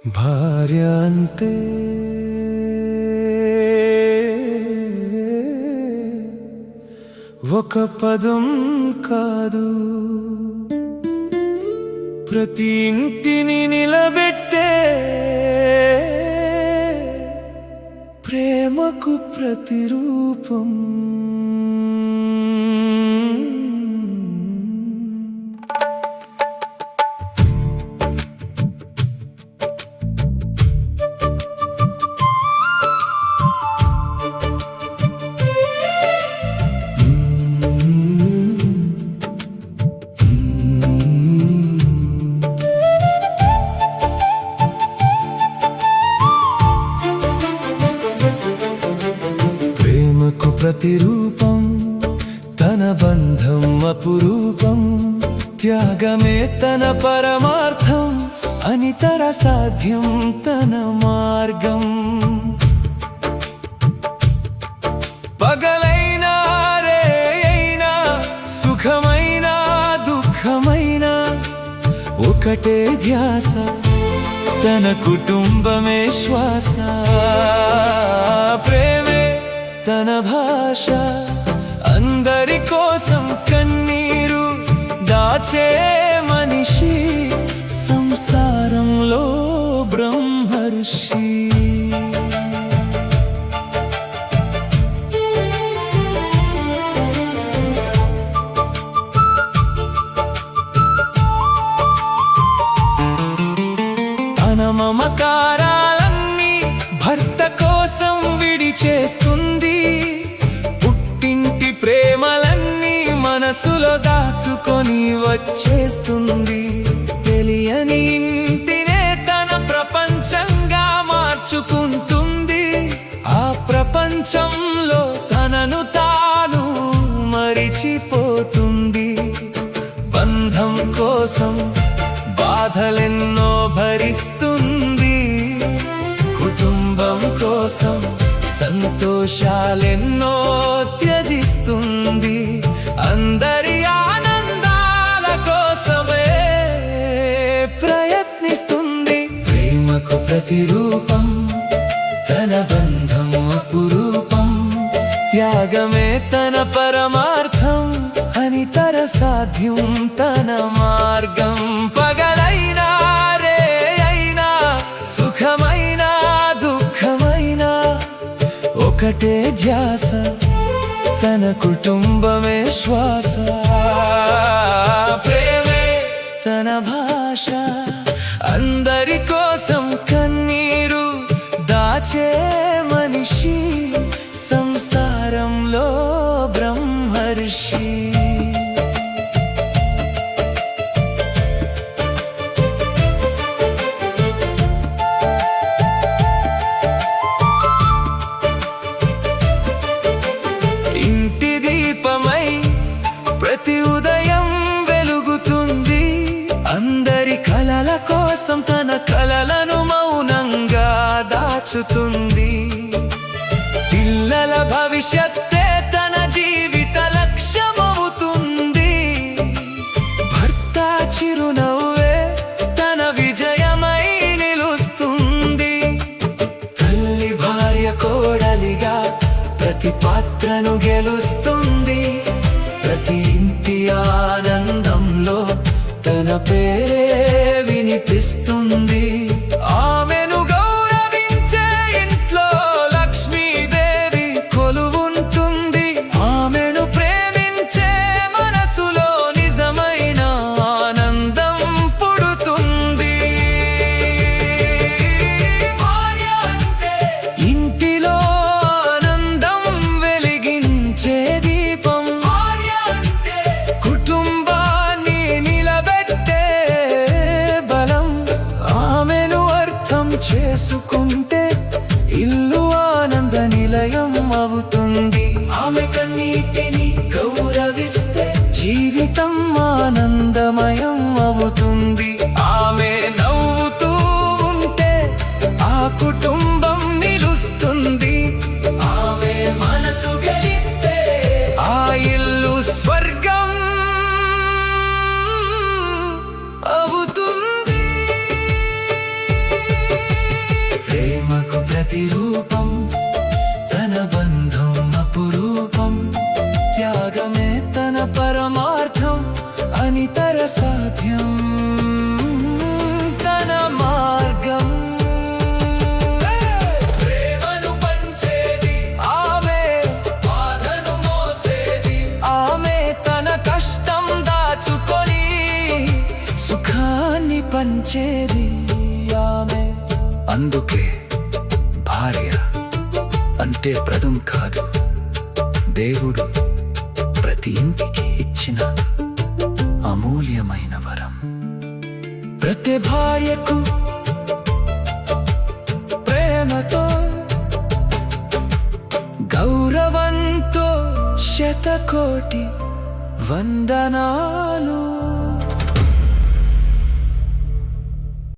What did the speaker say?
భార్య అంటే ఒక పదం కాదు, ప్రతి ఇంటిని నిలబెట్టే ప్రేమకు ప్రతిరూపం. ప్రతిరూపం తన బంధం అపురూపం, త్యాగమే తన పరమార్థం, అనితర సాధ్యం తన మార్గం. పగలైనా రేయైనా సుఖమైనా దుఃఖమైనా ఒకటే ధ్యాస, తన కుటుంబమే శ్వాస. ప్రేమే తన భాష, అందరి కోసం కన్నీరు దాచే మనిషి, సంసారంలో బ్రహ్మర్షి. తన మమకారాలన్నీ భర్త కోసం విడిచేస్తుంది, పుట్టింటి ప్రేమలన్నీ మనసులో దాచుకొని వచ్చేస్తుంది. తెలియని ఇంటినే తన ప్రపంచంగా మార్చుకుంటుంది, ఆ ప్రపంచంలో తనను తాను మరిచిపోతుంది. బంధం కోసం బాధలెన్నో భరిస్తుంది, కుటుంబం కోసం సంతోషాలెన్నో త్యజిస్తుంది. అందరి ఆనందాల కోసమే ప్రయత్నిస్తుంది. ప్రేమకు ప్రతిరూపం తన బంధం అపురూపం, త్యాగమే తన పరమార్థం, అనితర సాధ్యం తన మార్గం. పగలైనా రేయైనా సుఖమైనా దుఃఖమైనా ఒకటే ధ్యాస, తన కుటుంబమే శ్వాస. ప్రేమే తన భాష, అందరి కోసం కన్నీరు దాచే మనిషి, సంసారంలో బ్రహ్మర్షి. ఇంటి దీపమై ప్రతి ఉదయం వెలుగుతుంది, అందరి కలల కోసం తన కలలను మౌనంగా దాచుతుంది. పిల్లల భవిష్యత్తే తన జీవిత లక్ష్యమవుతుంది, భర్త చిరునవ్వే తన విజయమై నిలుస్తుంది. తల్లి భార్య కోడలిగా ప్రతి పాత్రను గెలుస్తుంది, ప్రతి ఇంటి ఆనందంలో తన పేరే వినిపిస్తుంది. ఆమెను గౌరవించే ఇంట్లో లక్ష్మీదేవి కొలువుంటుంది, ఆమెను ప్రేమించే మనసులో నిజమైన ఆనందం పుడుతుంది. ఇంటిలో ఆనందం వెలిగించే దీపం, కుటుంబాన్ని నిలబెట్టే బలం. ఆమెను అర్థం చేసుకుంటే ఇల్లు ఆనంద నిలయం అవుతుంది. ఆమె కన్నీటిని గౌరవిస్తే జీవితం ఆనందమయం అవుతుంది. ఆమె నవ్వుతూ ఉంటే ఆ కుటుంబం నిలుస్తుంది, ఆమె మనసు గెలిస్తే ఆ ఇల్లు స్వర్గం అవుతుంది. ప్రతిరూపం, తన బంధం అపురూపం. త్యాగమే తన పరమార్థం, అనితర సాధ్యం తన మార్గం. ప్రేమను పంచేది ఆమె, బాధను మోసేది ఆమె. తన కష్టం దాచుకొని సుఖాన్ని పంచేది ఆమె. అందుకే భార్య అంటే పదం కాదు, దేవుడు ప్రతి ఇంటికి ఇచ్చిన అమూల్యమైన వరం. ప్రతి భార్యకు ప్రేమతో, గౌరవంతో శతకోటి వందనాలు.